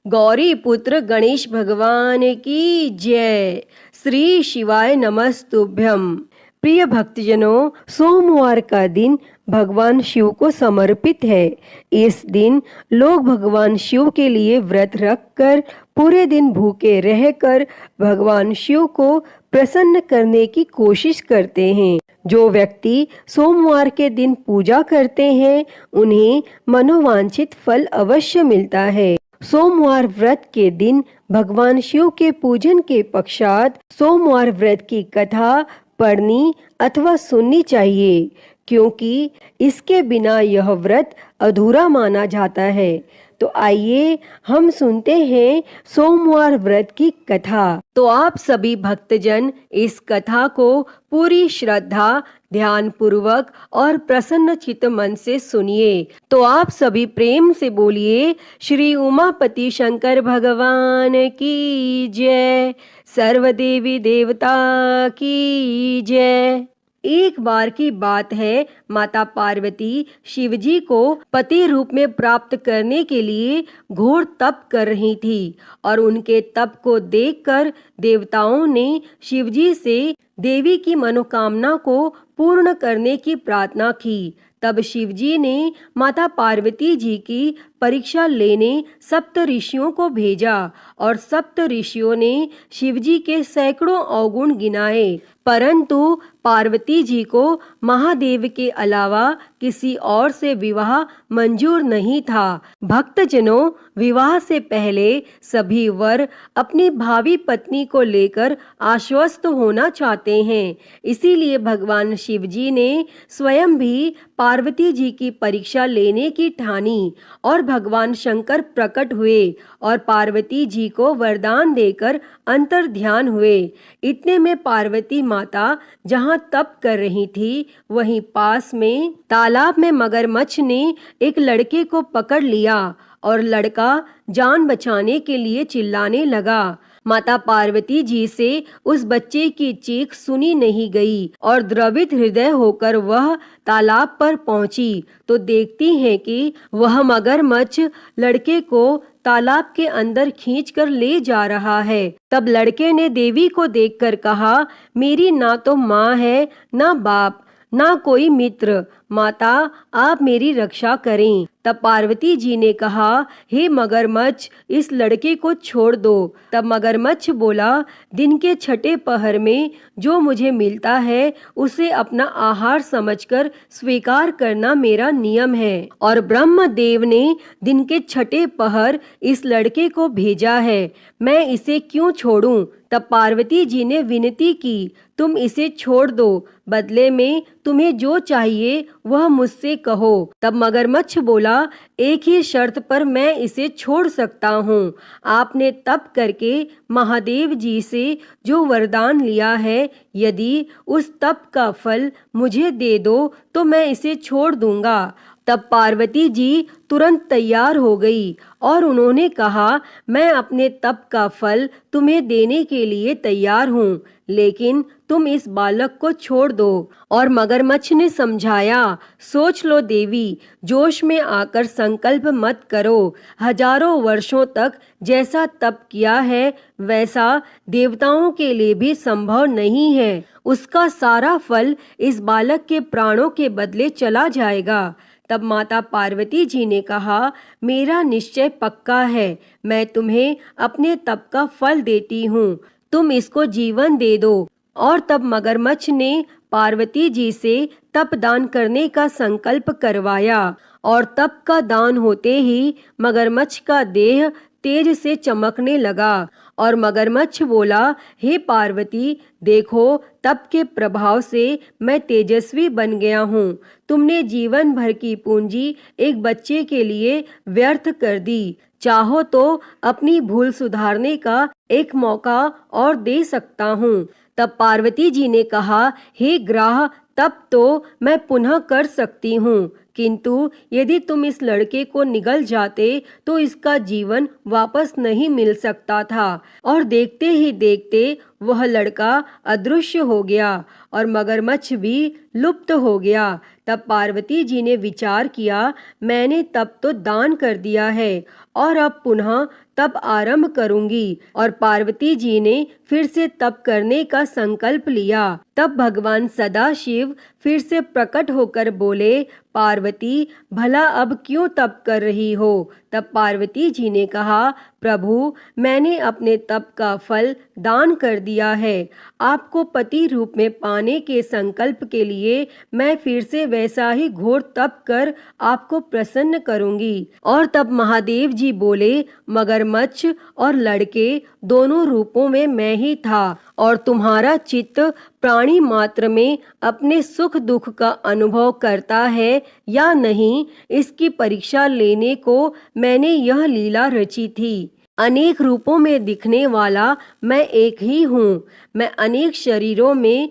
गौरी पुत्र गणेश भगवान की जय। श्री शिवाय नमस्तुभ्यम। प्रिय भक्तजनों, सोमवार का दिन भगवान शिव को समर्पित है। इस दिन लोग भगवान शिव के लिए व्रत रखकर पूरे दिन भूखे रहकर भगवान शिव को प्रसन्न करने की कोशिश करते हैं। जो व्यक्ति सोमवार के दिन पूजा करते हैं उन्हें मनोवांछित फल अवश्य मिलता है। सोमवार व्रत के दिन भगवान शिव के पूजन के पश्चात सोमवार व्रत की कथा पढ़नी अथवा सुननी चाहिए, क्योंकि इसके बिना यह व्रत अधूरा माना जाता है। तो आइए हम सुनते हैं सोमवार व्रत की कथा। तो आप सभी भक्तजन इस कथा को पूरी श्रद्धा, ध्यान पूर्वक और प्रसन्न चित्त मन से सुनिए। तो आप सभी प्रेम से बोलिए, श्री उमापति शंकर भगवान की जय, सर्वदेवी देवता की जय। एक बार की बात है, माता पार्वती शिवजी को पति रूप में प्राप्त करने के लिए घोर तप कर रही थी और उनके तप को देखकर देवताओं ने शिवजी से देवी की मनोकामना को पूर्ण करने की प्रार्थना की। तब शिवजी ने माता पार्वती जी की परीक्षा लेने सप्त ऋषियों को भेजा और सप्त ऋषियों ने शिवजी के सैकड़ों अवगुण गिनाए, परंतु पार्वती जी को महादेव के अलावा किसी और से विवाह मंजूर नहीं था। भक्तजनों, विवाह से पहले सभी वर अपनी भावी पत्नी को लेकर आश्वस्त होना चाहते हैं। इसीलिए भगवान शिवजी ने स्वयं भी पार्वती जी की परीक्षा लेने की ठानी और भगवान शंकर प्रकट हुए और पार्वती जी को वरदान देकर अंतर ध्यान हुए। इतने में पार्वती माता जहाँ तप कर रही थी, वहीं पास में तालाब में मगरमच्छ ने एक लड़के को पकड़ लिया और लड़का जान बचाने के लिए चिल्लाने लगा। माता पार्वती जी से उस बच्चे की चीख सुनी नहीं गई और द्रवित हृदय होकर वह तालाब पर पहुंची तो देखती है कि वह मगरमच्छ लड़के को तालाब के अंदर खींचकर ले जा रहा है। तब लड़के ने देवी को देखकर कहा, मेरी ना तो माँ है, ना बाप, ना कोई मित्र, माता आप मेरी रक्षा करें। तब पार्वती जी ने कहा, हे मगरमच्छ, इस लड़के को छोड़ दो। तब मगरमच्छ बोला, दिन के छठे पहर में जो मुझे मिलता है उसे अपना आहार समझकर स्वीकार करना मेरा नियम है और ब्रह्मदेव ने दिन के छठे पहर इस लड़के को भेजा है, मैं इसे क्यों छोड़ूं? तब पार्वती जी ने विनती की, तुम इसे छोड़ दो, बदले में तुम्हें जो चाहिए वह मुझसे कहो। तब मगरमच्छ बोला, एक ही शर्त पर मैं इसे छोड़ सकता हूँ। आपने तप करके महादेव जी से जो वरदान लिया है, यदि उस तप का फल मुझे दे दो तो मैं इसे छोड़ दूंगा। तब पार्वती जी तुरंत तैयार हो गई और उन्होंने कहा, मैं अपने तप का फल तुम्हें देने के लिए तैयार हूँ, लेकिन तुम इस बालक को छोड़ दो। और मगरमच्छ ने समझाया, सोच लो देवी, जोश में आकर संकल्प मत करो। हजारों वर्षों तक जैसा तप किया है वैसा देवताओं के लिए भी संभव नहीं है। उसका सारा फल इस बालक के प्राणों के बदले चला जाएगा। तब माता पार्वती जी ने कहा, मेरा निश्चय पक्का है, मैं तुम्हें अपने तप का फल देती हूँ, तुम इसको जीवन दे दो। और तब मगरमच्छ ने पार्वती जी से तप दान करने का संकल्प करवाया और तप का दान होते ही मगरमच्छ का देह तेज से चमकने लगा और मगरमच्छ बोला, हे पार्वती, देखो तप के प्रभाव से मैं तेजस्वी बन गया हूँ। तुमने जीवन भर की पूंजी एक बच्चे के लिए व्यर्थ कर दी। चाहो तो अपनी भूल सुधारने का एक मौका और दे सकता हूँ। तब पार्वती जी ने कहा, हे ग्राह, तब तो मैं पुनः कर सकती हूँ, किंतु यदि तुम इस लड़के को निगल जाते तो इसका जीवन वापस नहीं मिल सकता था। और देखते ही देखते वह लड़का अदृश्य हो गया और मगरमच्छ भी लुप्त हो गया। तब पार्वती जी ने विचार किया, मैंने तब तो दान कर दिया है और अब पुनः तप आरंभ करूंगी। और पार्वती जी ने फिर से तप करने का संकल्प लिया। तब भगवान सदाशिव फिर से प्रकट होकर बोले, पार्वती भला अब क्यों तप कर रही हो? तब पार्वती जी ने कहा, प्रभु मैंने अपने तप का फल दान कर दिया है। आपको पति रूप में पाने के संकल्प के लिए मैं फिर से वैसा ही घोर तप कर आपको प्रसन्न करूंगी। और तब महादेव जी बोले, मगरमच्छ और लड़के दोनों रूपों में मैं ही था, और तुम्हारा चित्त प्राणी मात्र में अपने सुख दुख का अनुभव करता है या नहीं, इसकी परीक्षा लेने को मैंने यह लीला रची थी। अनेक रूपों में दिखने वाला मैं एक ही हूँ। मैं अनेक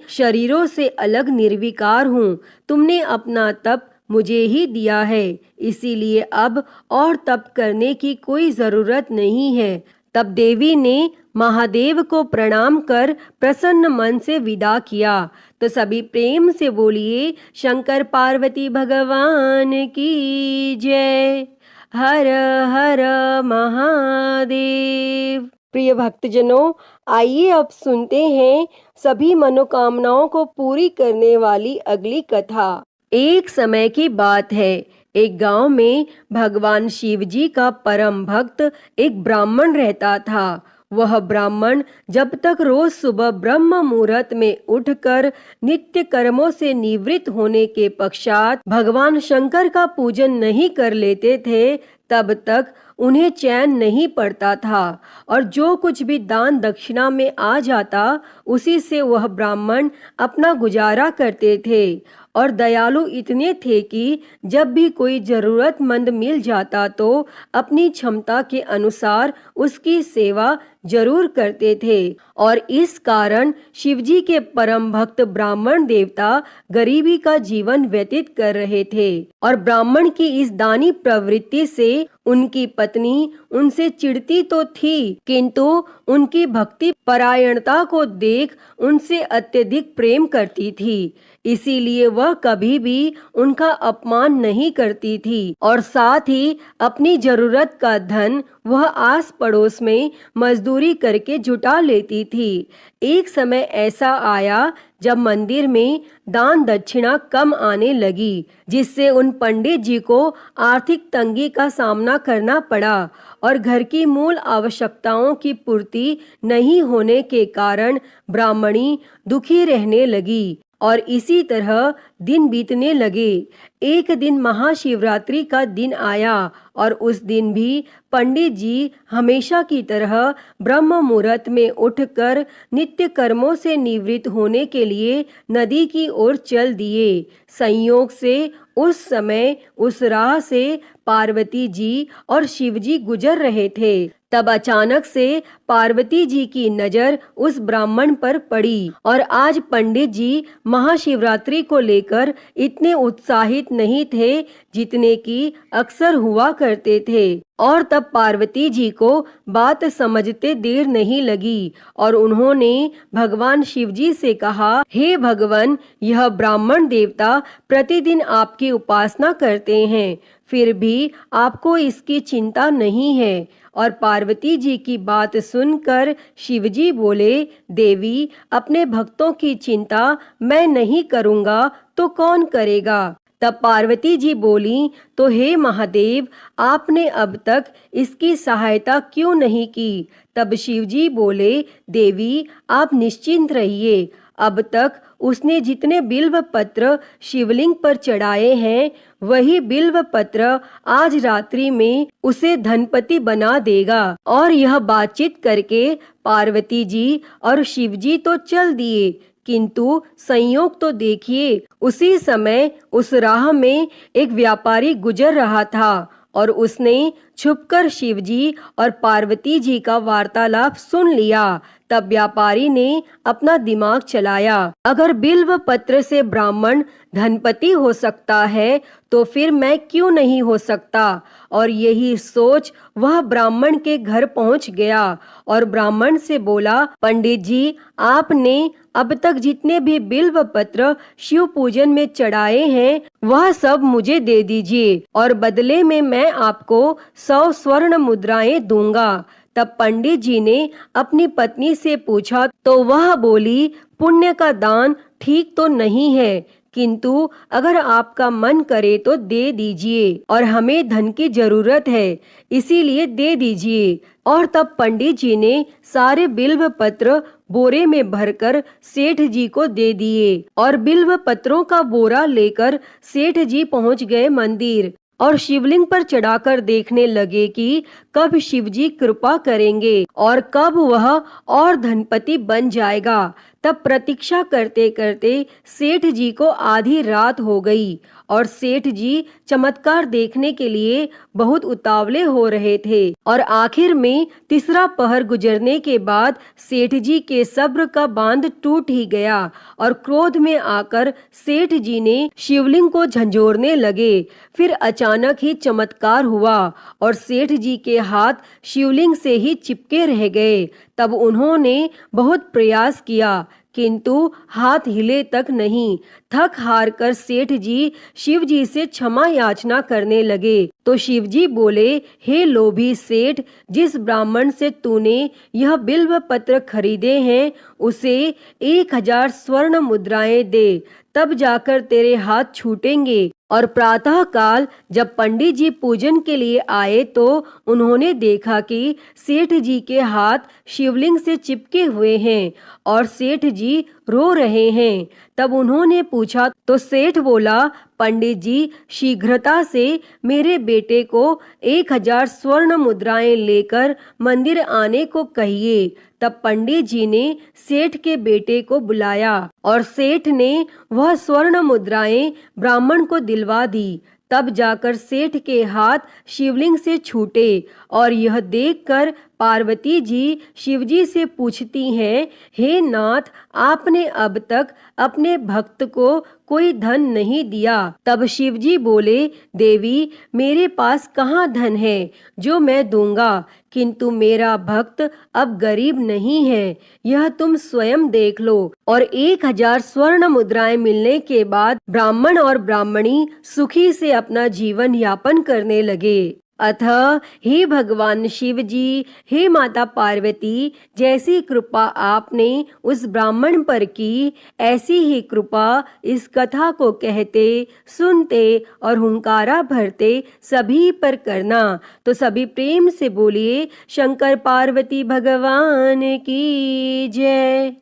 शरीरों से अलग निर्विकार हूँ। तुमने अपना तप मुझे ही दिया है, इसीलिए अब और तप करने की कोई जरूरत नहीं है। तब देवी ने महादेव को प्रणाम कर प्रसन्न मन से विदा किया। तो सभी प्रेम से बोलिए, शंकर पार्वती भगवान की जय। हर हर महादेव। प्रिय भक्तजनों, आइए अब सुनते हैं सभी मनोकामनाओं को पूरी करने वाली अगली कथा। एक समय की बात है, एक गांव में भगवान शिव जी का परम भक्त एक ब्राह्मण रहता था। वह ब्राह्मण जब तक रोज सुबह ब्रह्म मुहूर्त में उठकर नित्य कर्मों से निवृत्त होने के पश्चात भगवान शंकर का पूजन नहीं कर लेते थे, तब तक उन्हें चैन नहीं पड़ता था। और जो कुछ भी दान दक्षिणा में आ जाता, उसी से वह ब्राह्मण अपना गुजारा करते थे। और दयालु इतने थे कि जब भी कोई जरूरतमंद मिल जाता तो अपनी क्षमता के अनुसार उसकी सेवा जरूर करते थे। और इस कारण शिवजी के परम भक्त ब्राह्मण देवता गरीबी का जीवन व्यतीत कर रहे थे। और ब्राह्मण की इस दानी प्रवृत्ति से उनकी पत्नी उनसे चिढ़ती तो थी, किंतु उनकी भक्ति परायणता को देख उनसे अत्यधिक प्रेम करती थी। इसीलिए वह कभी भी उनका अपमान नहीं करती थी। और साथ ही अपनी जरूरत का धन वह आस पड़ोस में मजदूरी करके जुटा लेती थी। एक समय ऐसा आया जब मंदिर में दान दक्षिणा कम आने लगी, जिससे उन पंडित जी को आर्थिक तंगी का सामना करना पड़ा। और घर की मूल आवश्यकताओं की पूर्ति नहीं होने के कारण ब्राह्मणी दुखी रहने लगी। और इसी तरह दिन बीतने लगे। एक दिन महाशिवरात्रि का दिन आया, और उस दिन भी पंडित जी हमेशा की तरह ब्रह्म मुहूर्त में उठकर नित्य कर्मों से निवृत्त होने के लिए नदी की ओर चल दिए। संयोग से उस समय उस राह से पार्वती जी और शिव जी गुजर रहे थे। तब अचानक से पार्वती जी की नजर उस ब्राह्मण पर पड़ी। और आज पंडित जी महाशिवरात्रि को लेकर इतने उत्साहित नहीं थे जितने कि अक्सर हुआ करते थे। और तब पार्वती जी को बात समझते देर नहीं लगी, और उन्होंने भगवान शिव जी से कहा, हे भगवान, यह ब्राह्मण देवता प्रतिदिन आपकी उपासना करते हैं, फिर भी आपको इसकी चिंता नहीं है। और पार्वती जी की बात सुनकर शिवजी बोले, देवी, अपने भक्तों की चिंता मैं नहीं करूंगा तो कौन करेगा? तब पार्वती जी बोली, तो हे महादेव, आपने अब तक इसकी सहायता क्यों नहीं की? तब शिवजी बोले, देवी, आप निश्चिंत रहिए। अब तक उसने जितने बिल्व पत्र शिवलिंग पर चढ़ाए हैं, वही बिल्व पत्र आज रात्रि में उसे धनपति बना देगा। और यह बातचीत करके पार्वती जी और शिवजी तो चल दिए, किंतु संयोग तो देखिए, उसी समय उस राह में एक व्यापारी गुजर रहा था, और उसने छुपकर शिवजी और पार्वती जी का वार्तालाप सुन लिया। तब व्यापारी ने अपना दिमाग चलाया, अगर बिल्व पत्र से ब्राह्मण धनपति हो सकता है तो फिर मैं क्यों नहीं हो सकता। और यही सोच वह ब्राह्मण के घर पहुंच गया और ब्राह्मण से बोला, पंडित जी, आपने अब तक जितने भी बिल्व पत्र शिव पूजन में चढ़ाए हैं वह सब मुझे दे दीजिए और बदले में मैं आपको 100 स्वर्ण मुद्राएं दूंगा। तब पंडित जी ने अपनी पत्नी से पूछा तो वह बोली, पुण्य का दान ठीक तो नहीं है, किंतु अगर आपका मन करे तो दे दीजिए और हमें धन की जरूरत है, इसीलिए दे दीजिए। और तब पंडित जी ने सारे बिल्व पत्र बोरे में भरकर सेठ जी को दे दिए और बिल्व पत्रों का बोरा लेकर सेठ जी पहुंच गए मंदिर और शिवलिंग पर चढ़ाकर देखने लगे कि कब शिवजी कृपा करेंगे और कब वह और धनपति बन जाएगा। तब प्रतीक्षा करते करते सेठ जी को आधी रात हो गई और सेठ जी चमत्कार देखने के लिए बहुत उतावले हो रहे थे और आखिर में तीसरा पहर गुजरने के बाद सेठ जी के सब्र का बांध टूट ही गया और क्रोध में आकर सेठ जी ने शिवलिंग को झंझोरने लगे। फिर अचानक ही चमत्कार हुआ और सेठ जी के हाथ शिवलिंग से ही चिपके रह गए। तब उन्होंने बहुत प्रयास किया किंतु हाथ हिले तक नहीं। थक हार कर सेठ जी शिव जी से क्षमा याचना करने लगे तो शिव जी बोले, हे लोभी सेठ, जिस ब्राह्मण से तूने यह बिल्व पत्र खरीदे हैं उसे 1000 स्वर्ण मुद्राएं दे, तब जाकर तेरे हाथ छूटेंगे। और प्रातः काल जब पंडित जी पूजन के लिए आए तो उन्होंने देखा कि सेठ जी के हाथ शिवलिंग से चिपके हुए हैं और सेठ जी रो रहे हैं। तब उन्होंने पूछा तो सेठ बोला, पंडित जी, शीघ्रता से मेरे बेटे को 1000 स्वर्ण मुद्राएं लेकर मंदिर आने को कहिए। तब पंडित जी ने सेठ के बेटे को बुलाया और सेठ ने वह स्वर्ण मुद्राएं ब्राह्मण को दिलवा दी। तब जाकर सेठ के हाथ शिवलिंग से छूटे और यह देखकर पार्वती जी शिवजी से पूछती हैं, हे नाथ, आपने अब तक अपने भक्त को कोई धन नहीं दिया। तब शिवजी बोले, देवी, मेरे पास कहाँ धन है जो मैं दूंगा, किंतु मेरा भक्त अब गरीब नहीं है, यह तुम स्वयं देख लो। और 1000 स्वर्ण मुद्राएं मिलने के बाद ब्राह्मण और ब्राह्मणी सुखी से अपना जीवन यापन करने लगे। अतः हे भगवान शिव जी, हे माता पार्वती, जैसी कृपा आपने उस ब्राह्मण पर की, ऐसी ही कृपा इस कथा को कहते, सुनते और हुंकारा भरते सभी पर करना। तो सभी प्रेम से बोलिए, शंकर पार्वती भगवान की जय।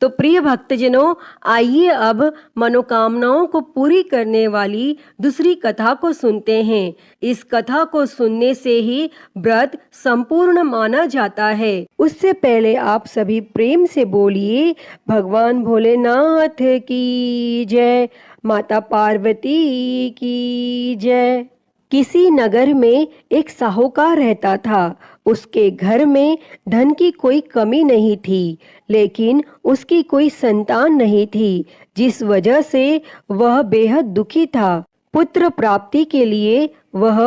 तो प्रिय भक्तजनों, आइए अब मनोकामनाओं को पूरी करने वाली दूसरी कथा को सुनते हैं। इस कथा को सुनने से ही व्रत संपूर्ण माना जाता है। उससे पहले आप सभी प्रेम से बोलिए, भगवान भोलेनाथ की जय, माता पार्वती की जय। किसी नगर में एक साहूकार रहता था। उसके घर में धन की कोई कमी नहीं थी, लेकिन उसकी कोई संतान नहीं थी, जिस वजह से वह बेहद दुखी था। पुत्र प्राप्ति के लिए वह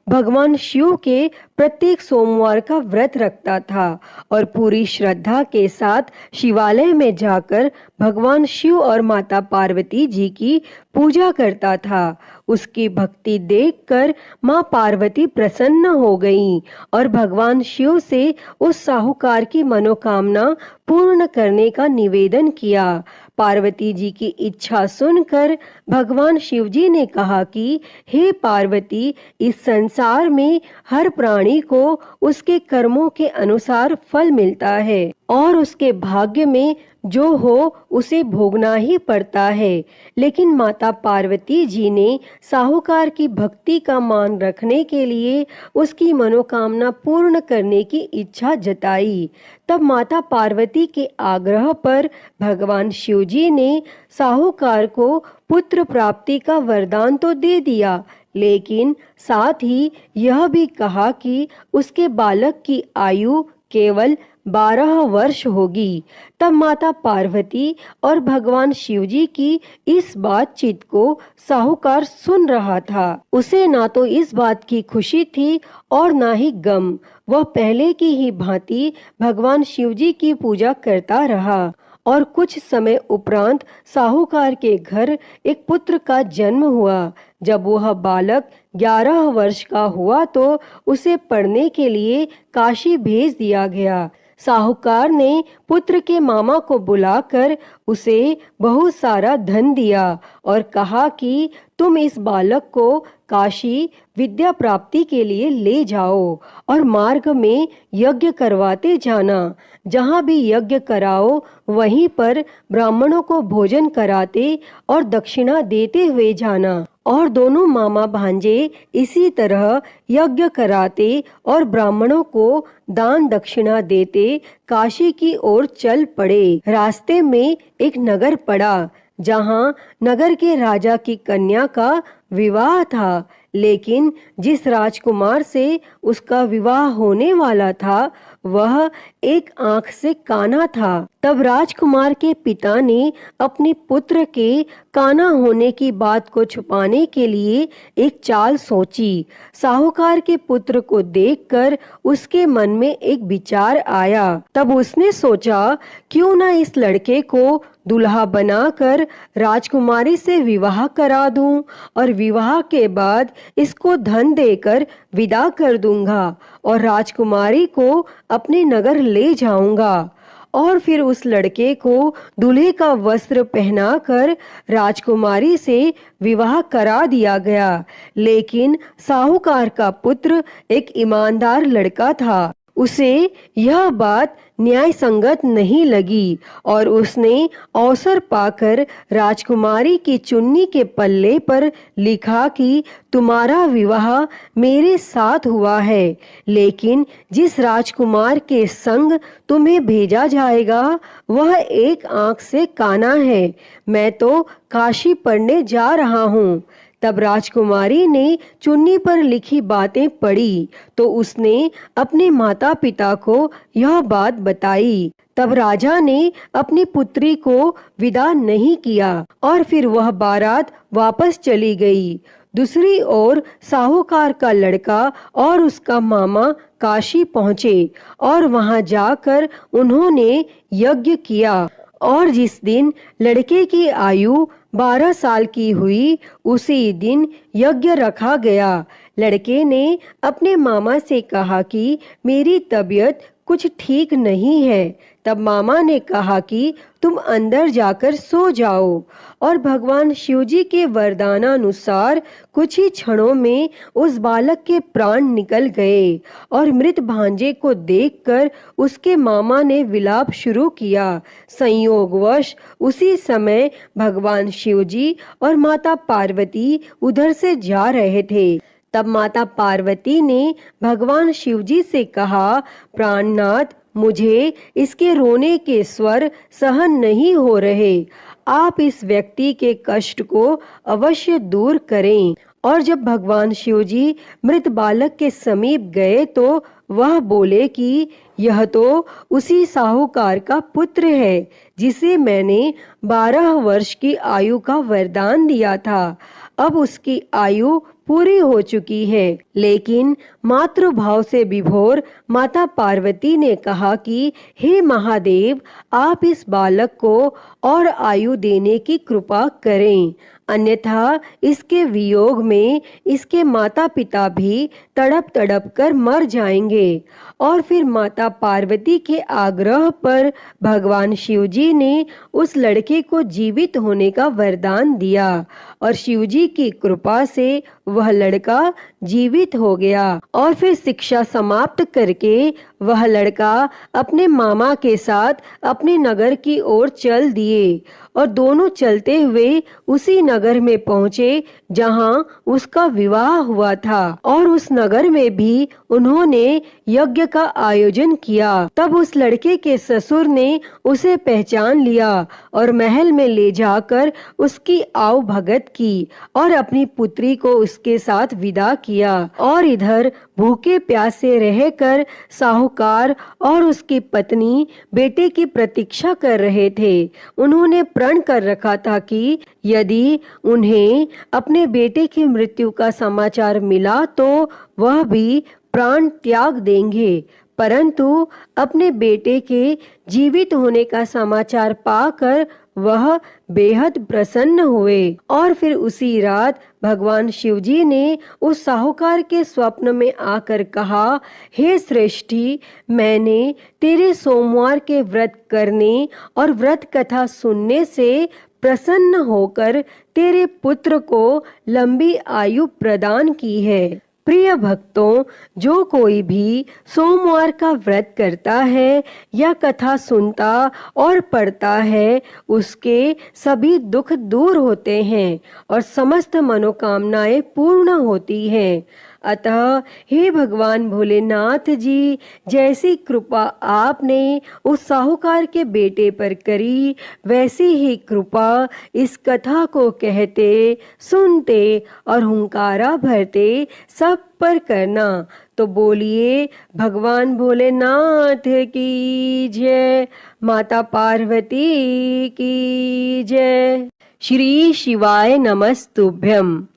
भगवान शिव के प्रत्येक सोमवार का व्रत रखता था और पूरी श्रद्धा के साथ शिवालय में जाकर भगवान शिव और माता पार्वती जी की पूजा करता था। उसकी भक्ति देखकर माँ पार्वती प्रसन्न हो गईं और भगवान शिव से उस साहूकार की मनोकामना पूर्ण करने का निवेदन किया। पार्वती जी की इच्छा सुनकर भगवान शिव जी ने कहा कि हे पार्वती, इस संसार में हर प्राणी को उसके कर्मों के अनुसार फल मिलता है और उसके भाग्य में जो हो उसे भोगना ही पड़ता है। लेकिन माता पार्वती जी ने साहूकार की भक्ति का मान रखने के लिए उसकी मनोकामना पूर्ण करने की इच्छा जताई। तब माता पार्वती के आग्रह पर भगवान शिव जी ने साहूकार को पुत्र प्राप्ति का वरदान तो दे दिया, लेकिन साथ ही यह भी कहा कि उसके बालक की आयु केवल 12 वर्ष होगी। तब माता पार्वती और भगवान शिवजी की इस बातचीत को साहूकार सुन रहा था। उसे ना तो इस बात की खुशी थी और ना ही गम। वह पहले की ही भांति भगवान शिवजी की पूजा करता रहा और कुछ समय उपरांत साहूकार के घर एक पुत्र का जन्म हुआ। जब वह बालक 11 वर्ष का हुआ तो उसे पढ़ने के लिए काशी भेज दिया गया। साहूकार ने पुत्र के मामा को बुलाकर उसे बहुत सारा धन दिया और कहा कि तुम इस बालक को काशी विद्या प्राप्ति के लिए ले जाओ और मार्ग में यज्ञ करवाते जाना। जहाँ भी यज्ञ कराओ वहीं पर ब्राह्मणों को भोजन कराते और दक्षिणा देते हुए जाना। और दोनों मामा भांजे इसी तरह यज्ञ कराते और ब्राह्मणों को दान दक्षिणा देते काशी की ओर चल पड़े। रास्ते में एक नगर पड़ा जहाँ नगर के राजा की कन्या का विवाह था, लेकिन जिस राजकुमार से उसका विवाह होने वाला था वह एक आंख से काना था। तब राजकुमार के पिता ने अपने पुत्र के काना होने की बात को छुपाने के लिए एक चाल सोची। साहूकार के पुत्र को देखकर उसके मन में एक विचार आया। तब उसने सोचा क्यों ना इस लड़के को दुल्हा बनाकर राजकुमारी से विवाह करा दूं और विवाह के बाद इसको धन देकर विदा कर दूंगा और राजकुमारी को अपने नगर ले जाऊंगा। और फिर उस लड़के को दूल्हे का वस्त्र पहनाकर राजकुमारी से विवाह करा दिया गया। लेकिन साहूकार का पुत्र एक ईमानदार लड़का था। उसे यह बात न्याय संगत नहीं लगी और उसने अवसर पाकर राजकुमारी की चुन्नी के पल्ले पर लिखा कि तुम्हारा विवाह मेरे साथ हुआ है, लेकिन जिस राजकुमार के संग तुम्हें भेजा जाएगा वह एक आंख से काना है। मैं तो काशी पढ़ने जा रहा हूँ। तब राजकुमारी ने चुन्नी पर लिखी बातें पढ़ी तो उसने अपने माता पिता को यह बात बताई। तब राजा ने अपनी पुत्री को विदा नहीं किया और फिर वह बारात वापस चली गई। दूसरी ओर साहूकार का लड़का और उसका मामा काशी पहुँचे और वहां जाकर उन्होंने यज्ञ किया और जिस दिन लड़के की आयु 12 साल की हुई उसी दिन यज्ञ रखा गया। लड़के ने अपने मामा से कहा कि मेरी तबीयत कुछ ठीक नहीं है। तब मामा ने कहा कि तुम अंदर जाकर सो जाओ और भगवान शिवजी के वरदानानुसार कुछ ही क्षणों में उस बालक के प्राण निकल गए और मृत भांजे को देखकर उसके मामा ने विलाप शुरू किया। संयोगवश उसी समय भगवान शिवजी और माता पार्वती उधर से जा रहे थे। तब माता पार्वती ने भगवान शिवजी से कहा, प्राणनाथ, मुझे इसके रोने के स्वर सहन नहीं हो रहे। आप इस व्यक्ति के कष्ट को अवश्य दूर करें। और जब भगवान शिवजी मृत बालक के समीप गए तो वह बोले कि यह तो उसी साहूकार का पुत्र है जिसे मैंने 12 वर्ष की आयु का वरदान दिया था। अब उसकी आयु पूरी हो चुकी है। लेकिन मातृभाव से विभोर माता पार्वती ने कहा कि हे महादेव, आप इस बालक को और आयु देने की कृपा करें, अन्यथा इसके वियोग में इसके माता पिता भी तड़प तड़प कर मर जाएंगे। और फिर माता पार्वती के आग्रह पर भगवान शिवजी ने उस लड़के को जीवित होने का वरदान दिया और शिवजी की कृपा से वह लड़का जीवित हो गया। और फिर शिक्षा समाप्त करके वह लड़का अपने मामा के साथ अपने नगर की ओर चल दिए और दोनों चलते हुए उसी नगर में पहुंचे जहां उसका विवाह हुआ था। और उस नगर में भी उन्होंने यज्ञ का आयोजन किया। तब उस लड़के के ससुर ने उसे पहचान लिया और महल में ले जाकर उसकी आव भगत की और अपनी पुत्री को उसके साथ विदा किया। और इधर भूखे प्यासे रहकर साहूकार और उसकी पत्नी बेटे की प्रतीक्षा कर रहे थे। उन्होंने प्रण कर रखा था कि यदि उन्हें अपने बेटे की मृत्यु का समाचार मिला तो वह भी प्राण त्याग देंगे। परंतु अपने बेटे के जीवित होने का समाचार पाकर वह बेहद प्रसन्न हुए। और फिर उसी रात भगवान शिवजी ने उस साहूकार के स्वप्न में आकर कहा, हे श्रेष्ठी, मैंने तेरे सोमवार के व्रत करने और व्रत कथा सुनने से प्रसन्न होकर तेरे पुत्र को लंबी आयु प्रदान की है। प्रिय भक्तों, जो कोई भी सोमवार का व्रत करता है या कथा सुनता और पढ़ता है, उसके सभी दुख दूर होते हैं और समस्त मनोकामनाएं पूर्ण होती हैं। अतः हे भगवान भोलेनाथ जी, जैसी कृपा आपने उस साहूकार के बेटे पर करी, वैसी ही कृपा इस कथा को कहते, सुनते और हुंकारा भरते सब पर करना। तो बोलिए भगवान भोलेनाथ की जय, माता पार्वती की जय। श्री शिवाय नमस्तुभ्यम।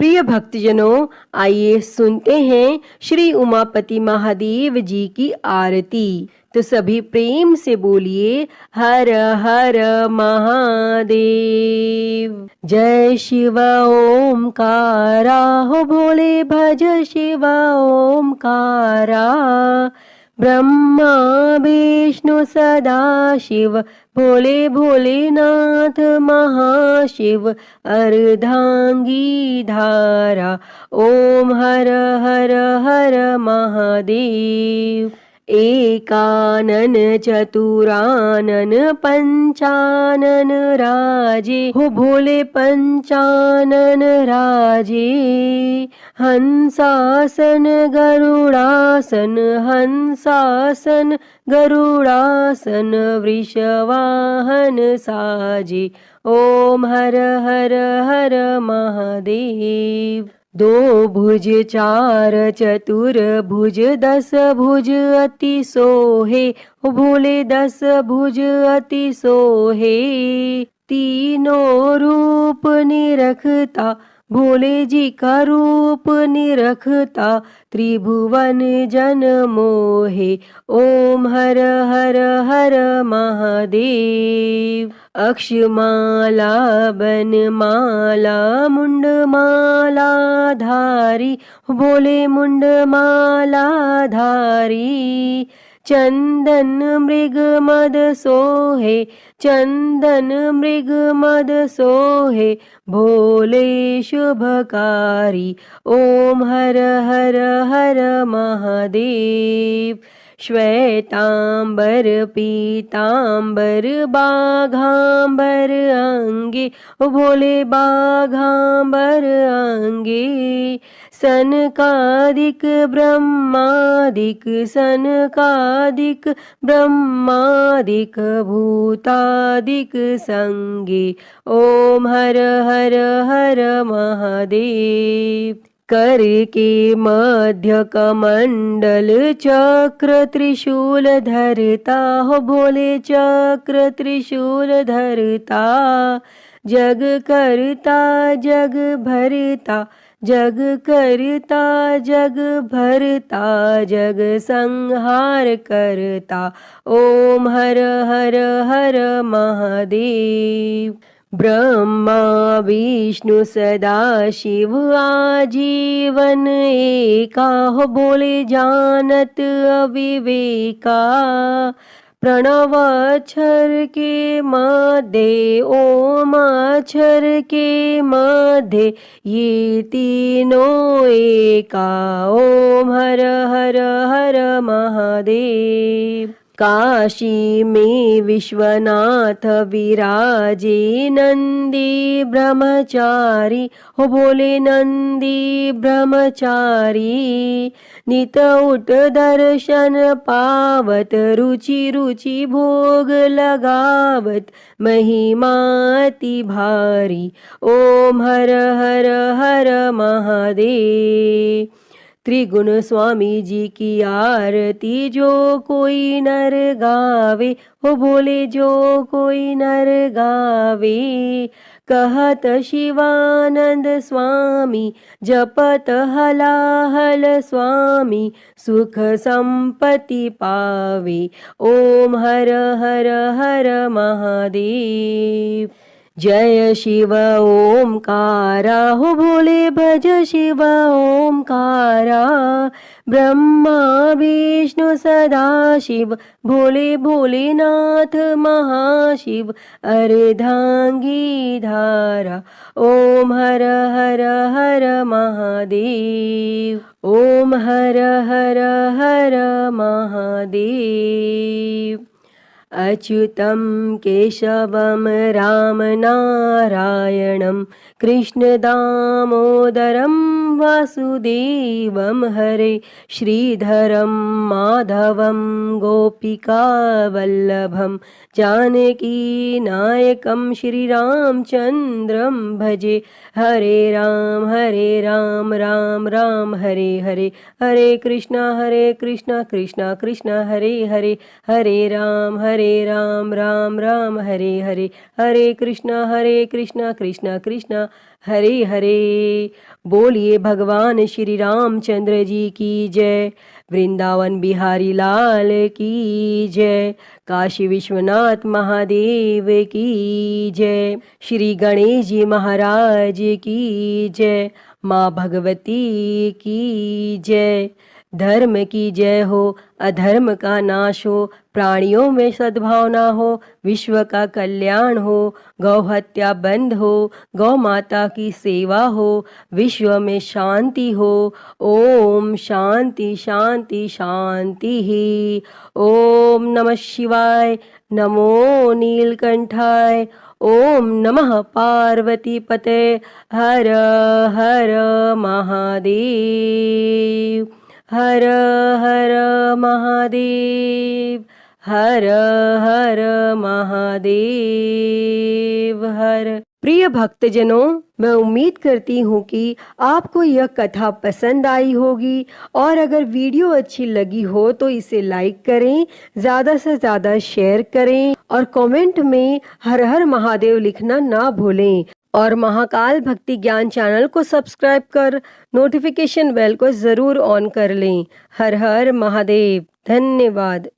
प्रिय भक्तजनों, आइए सुनते हैं श्री उमापति महादेव जी की आरती। तो सभी प्रेम से बोलिए हर हर महादेव। जय शिव ओमकारा, हो भोले भज शिव ओमकारा। ब्रह्मा विष्णु सदा शिव, भोले भोलेनाथ महाशिव। अर्धांगी धारा, ओम हर हर हर महादेव। एकानन चतुरानन पंचानन राजे, हो भोले पंचानन राजे। हंसासन गरुड़ासन, हंसासन गरुड़ासन। वृषवाहन साजे, ओम हर हर हर महादेव। दो भुज चार चतुर भुज, दस भुज अति सोहे, हो भोले दस भुज अति सोहे। तीनों रूप निरखता, भोले जी का रूप निरखता। त्रिभुवन जन मोहे, ओम हर हर हर महादेव। अक्षमाला बनमाला मुंडमाला धारी, भोले मुंडमाला धारी। चंदन मृग मद सोहे, चंदन मृग मद सोहे। भोले शुभकारी, ओम हर हर हर महादेव। श्वेतांबर पीतांबर बाघांबर अंगे, ओ भोले बाघांबर अंगे। सनकादिक ब्रह्मादिक, सनकादिक ब्रह्मादिक। भूतादिक संगे, ओम हर हर हर महादेव। कर के मध्य कमंडल चक्र त्रिशूल धरता, हो भोले चक्र त्रिशूल धरता। जग करता जग भरता, जग करता जग भरता। जग संहार करता, ओम हर हर हर महादेव। ब्रह्मा विष्णु सदा शिव आजीवन एका, हो बोले जानत अविवेका। प्रणव अक्षर के मध्य, ओम अक्षर के मध्य। ये तीनों एका, ओम हर हर हर महादेव। काशी में विश्वनाथ विराजे नंदी ब्रह्मचारी, हो बोले नंदी ब्रह्मचारी। नित उठ दर्शन पावत, रुचि रुचि भोग लगावत, महिमाति भारी। ओम हर हर हर महादेव। त्रिगुण स्वामी जी की आरती जो कोई नर गावे, हो बोले जो कोई नर गावे। कहत शिवानंद स्वामी, जपत हलाहल स्वामी, सुख संपत्ति पावे। ओम हर हर हर महादेव। जय शिव ओमकारा, हो भोले भज शिव ओमकारा। ब्रह्मा विष्णु सदा शिव, भोले भोलेनाथ महाशिव, अर्धांगी धारा। ओम हर हर हर महादेव। ओम हर हर हर महादेव। अच्युतं केशवं रामनारायणं, कृष्णदामोदरं वासुदेवं हरे। श्रीधरं माधवं गोपिकावल्लभं, जानकीनायकं श्रीरामचन्द्रं भजे। हरे राम राम राम हरे हरे, हरे कृष्णा कृष्णा कृष्णा हरे हरे, हरे राम राम राम हरे हरे, हरे कृष्णा कृष्णा कृष्णा हरे हरे। बोलिए भगवान श्री रामचंद्र जी की जय। वृंदावन बिहारी लाल की जय। काशी विश्वनाथ महादेव की जय। श्री गणेश जी महाराज की जय। माँ भगवती की जय। धर्म की जय हो, अधर्म का नाश हो, प्राणियों में सद्भावना हो, विश्व का कल्याण हो, गौ हत्या बंद हो, गौ माता की सेवा हो, विश्व में शांति हो। ओम शांति शांति शांति ही। ओम नमः शिवाय, नमो नीलकंठाय। ओम नमः पार्वती पते, हर हर महादेव, हर हर महादेव, हर हर महादेव हर। प्रिय भक्तजनों, मैं उम्मीद करती हूँ कि आपको यह कथा पसंद आई होगी, और अगर वीडियो अच्छी लगी हो तो इसे लाइक करें, ज़्यादा से ज़्यादा शेयर करें, और कमेंट में हर हर महादेव लिखना ना भूलें। और महाकाल भक्ति ज्ञान चैनल को सब्सक्राइब कर नोटिफिकेशन बेल को ज़रूर ऑन कर लें। हर हर महादेव। धन्यवाद।